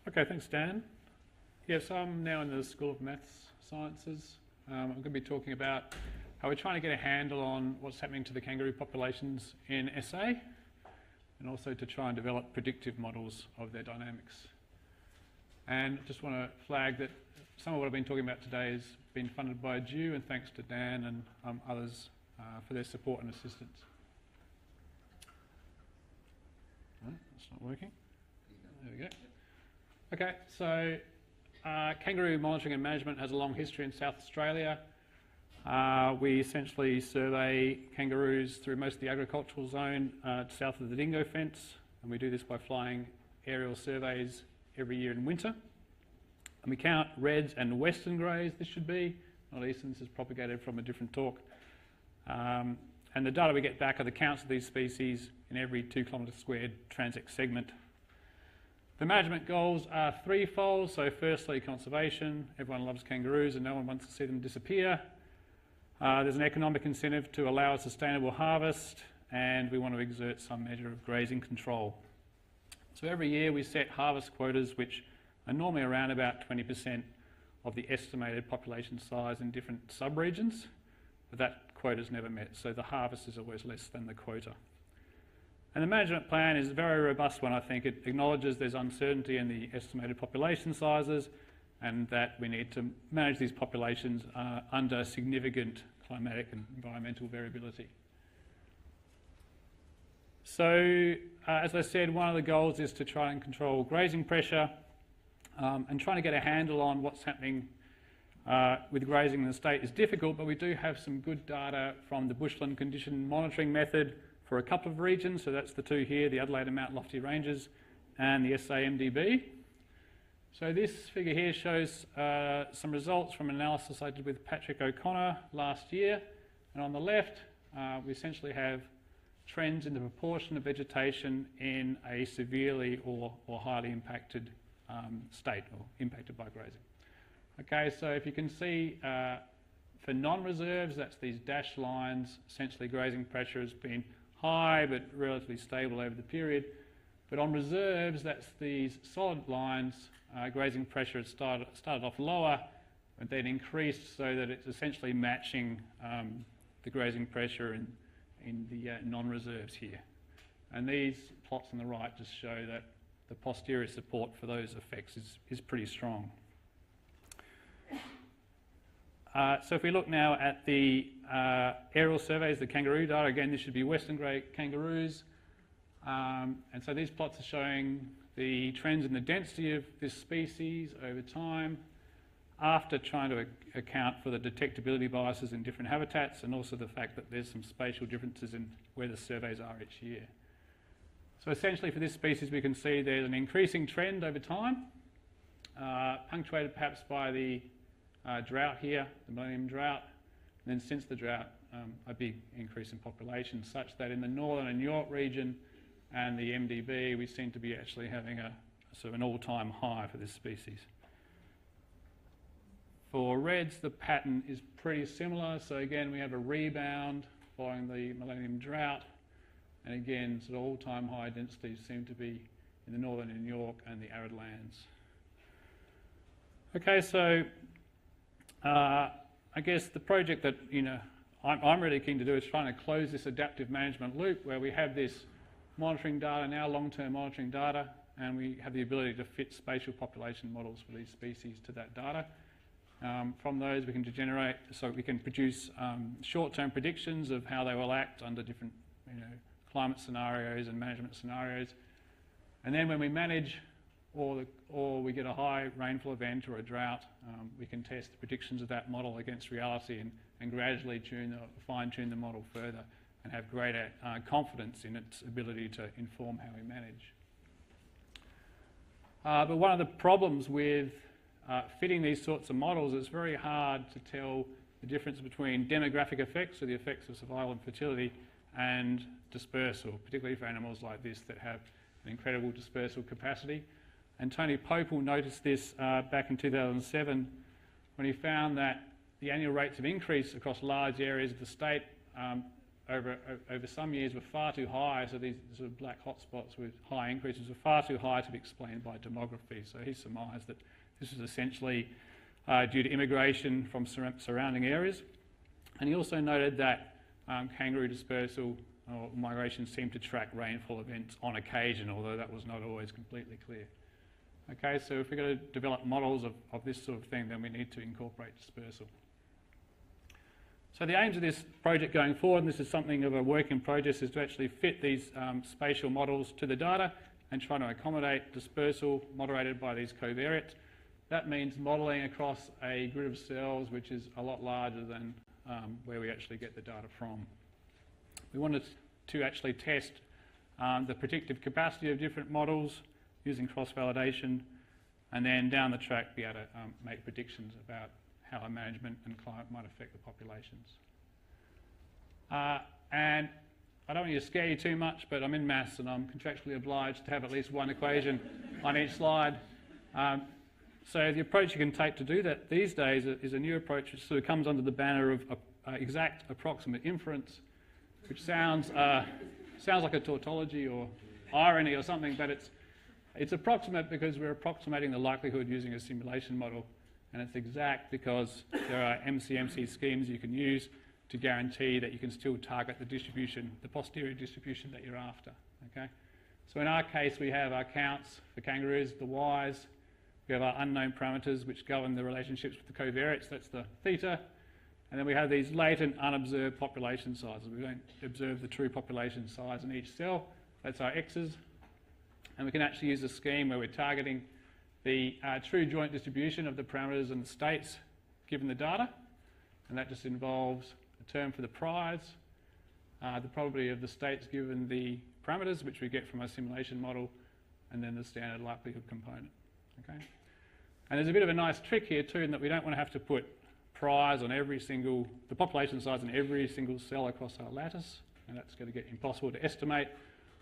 Okay, thanks, Dan. Yes, I'm now in the School of Maths Sciences. I'm going to be talking about how we're trying to get a handle on what's happening to the kangaroo populations in SA, and also to try and develop predictive models of their dynamics. And I just want to flag that some of what I've been talking about today has been funded by DUE, and thanks to Dan and others for their support and assistance. No, that's not working. There we go. Okay, so kangaroo monitoring and management has a long history in South Australia. We essentially survey kangaroos through most of the agricultural zone south of the dingo fence, and we do this by flying aerial surveys every year in winter. And we count reds and western greys, this should be, not eastern, this is propagated from a different talk. And the data we get back are the counts of these species in every 2 kilometre squared transect segment. The management goals are threefold. So firstly, conservation. Everyone loves kangaroos and no one wants to see them disappear. There's an economic incentive to allow a sustainable harvest, and we want to exert some measure of grazing control. So every year we set harvest quotas which are normally around about 20% of the estimated population size in different sub-regions, but that quota is never met, so the harvest is always less than the quota. And the management plan is a very robust one, I think. It acknowledges there's uncertainty in the estimated population sizes and that we need to manage these populations under significant climatic and environmental variability. So, as I said, one of the goals is to try and control grazing pressure and trying to get a handle on what's happening with grazing in the state is difficult, but we do have some good data from the bushland condition monitoring method for a couple of regions. So that's the two here, the Adelaide and Mount Lofty Ranges and the SAMDB. So this figure here shows some results from an analysis I did with Patrick O'Connor last year. And on the left, we essentially have trends in the proportion of vegetation in a severely or highly impacted state, or impacted by grazing. Okay, so if you can see, for non-reserves, that's these dashed lines, essentially grazing pressure has been high but relatively stable over the period. But on reserves, that's these solid lines, grazing pressure has started off lower but then increased so that it's essentially matching the grazing pressure in the non-reserves here. And these plots on the right just show that the posterior support for those effects is pretty strong. So if we look now at the aerial surveys, the kangaroo data, again this should be western grey kangaroos, and so these plots are showing the trends in the density of this species over time after trying to account for the detectability biases in different habitats, and also the fact that there's some spatial differences in where the surveys are each year. So essentially for this species we can see there's an increasing trend over time, punctuated perhaps by the drought here, the Millennium Drought, and then since the drought a big increase in population, such that in the northern and York region and the MDB we seem to be actually having a sort of an all-time high for this species. For reds the pattern is pretty similar, so again we have a rebound following the Millennium Drought, and again sort of all-time high densities seem to be in the northern and York and the arid lands. Okay, so I guess the project that I'm really keen to do is trying to close this adaptive management loop where we have this monitoring data now, long-term monitoring data, and we have the ability to fit spatial population models for these species to that data. From those we can generate, so we can produce short-term predictions of how they will act under different climate scenarios and management scenarios. And then when we manage or we get a high rainfall event or a drought, we can test the predictions of that model against reality and gradually fine-tune the model further and have greater confidence in its ability to inform how we manage. But one of the problems with fitting these sorts of models is very hard to tell the difference between demographic effects, or the effects of survival and fertility, and dispersal, particularly for animals like this that have an incredible dispersal capacity. And Tony Popel noticed this back in 2007 when he found that the annual rates of increase across large areas of the state over some years were far too high, so these sort of black hotspots with high increases were far too high to be explained by demography. So he surmised that this was essentially due to immigration from surrounding areas. And he also noted that kangaroo dispersal or migration seemed to track rainfall events on occasion, although that was not always completely clear. Okay, so if we're going to develop models of this sort of thing, then we need to incorporate dispersal. So the aims of this project going forward, and this is something of a work in progress, is to actually fit these spatial models to the data and try to accommodate dispersal moderated by these covariates. That means modelling across a grid of cells which is a lot larger than where we actually get the data from. We wanted to actually test the predictive capacity of different models using cross-validation, and then down the track be able to make predictions about how our management and climate might affect the populations. And I don't want to scare you too much, but I'm in maths and I'm contractually obliged to have at least one equation on each slide. So the approach you can take to do that these days is a new approach which sort of comes under the banner of exact approximate inference, which sounds like a tautology or irony or something, but it's approximate because we're approximating the likelihood using a simulation model, and it's exact because there are MC schemes you can use to guarantee that you can still target the distribution, the posterior distribution that you're after. Okay? So in our case, we have our counts for kangaroos, the y's. We have our unknown parameters which govern the relationships with the covariates, that's the theta. And then we have these latent unobserved population sizes. We don't observe the true population size in each cell, that's our x's. And we can actually use a scheme where we're targeting the true joint distribution of the parameters and the states given the data. And that just involves a term for the prize, the probability of the states given the parameters, which we get from our simulation model, and then the standard likelihood component. Okay? And there's a bit of a nice trick here too, in that we don't want to have to put prize on the population size in every single cell across our lattice, and that's going to get impossible to estimate.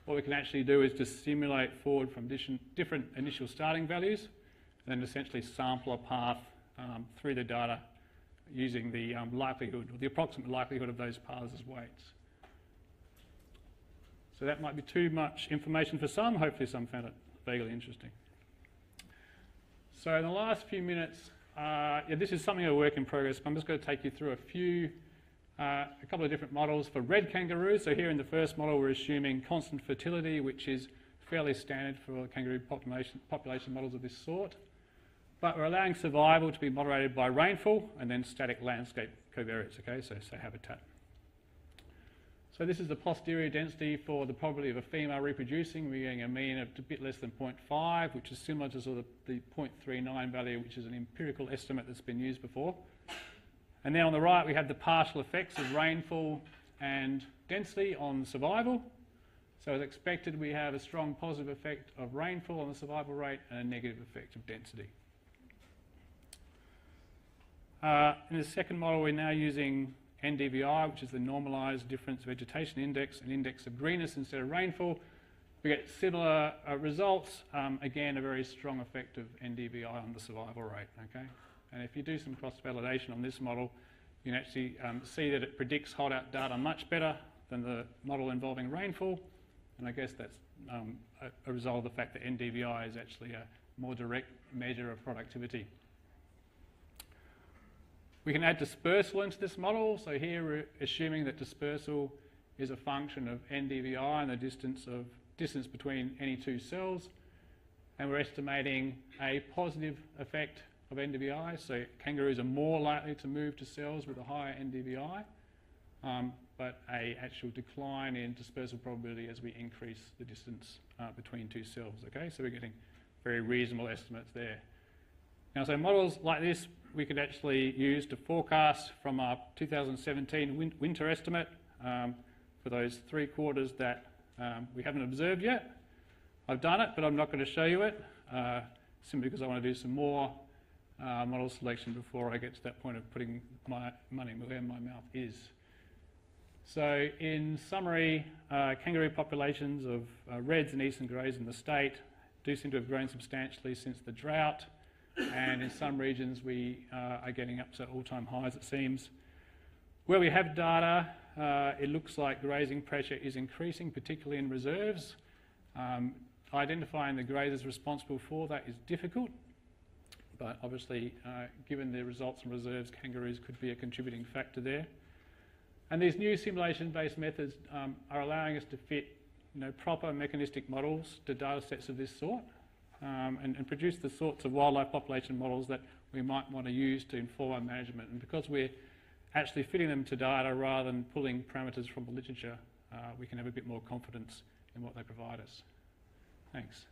What we can actually do is just simulate forward from different initial starting values, and then essentially sample a path through the data using the likelihood, or the approximate likelihood of those paths as weights. So that might be too much information for some. Hopefully some found it vaguely interesting. So in the last few minutes, this is something of a work in progress, but I'm just going to take you through a couple of different models for red kangaroos. So here in the first model, we're assuming constant fertility, which is fairly standard for kangaroo population models of this sort. But we're allowing survival to be moderated by rainfall and then static landscape covariates, okay, so habitat. So this is the posterior density for the probability of a female reproducing. We're getting a mean of a bit less than 0.5, which is similar to sort of the 0.39 value, which is an empirical estimate that's been used before. And then on the right, we have the partial effects of rainfall and density on survival. So as expected, we have a strong positive effect of rainfall on the survival rate and a negative effect of density. In the second model, we're now using NDVI, which is the Normalised Difference Vegetation Index, an index of greenness instead of rainfall. We get similar results, again, a very strong effect of NDVI on the survival rate. Okay? And if you do some cross-validation on this model, you can actually see that it predicts holdout data much better than the model involving rainfall. And I guess that's a result of the fact that NDVI is actually a more direct measure of productivity. We can add dispersal into this model. So here we're assuming that dispersal is a function of NDVI and the distance between any two cells. And we're estimating a positive effect of NDVI. So kangaroos are more likely to move to cells with a higher NDVI, but an actual decline in dispersal probability as we increase the distance between two cells. Okay, so we're getting very reasonable estimates there. Now, so models like this we could actually use to forecast from our 2017 winter estimate for those 3 quarters that we haven't observed yet. I've done it, but I'm not going to show you it, simply because I want to do some more model selection before I get to that point of putting my money where my mouth is. So in summary, kangaroo populations of reds and eastern greys in the state do seem to have grown substantially since the drought. And in some regions we are getting up to all-time highs, it seems. Where we have data, it looks like grazing pressure is increasing, particularly in reserves. Identifying the grazers responsible for that is difficult, but obviously, given the results from reserves, kangaroos could be a contributing factor there. And these new simulation-based methods are allowing us to fit proper mechanistic models to data sets of this sort and produce the sorts of wildlife population models that we might want to use to inform our management. And because we're actually fitting them to data rather than pulling parameters from the literature, we can have a bit more confidence in what they provide us. Thanks.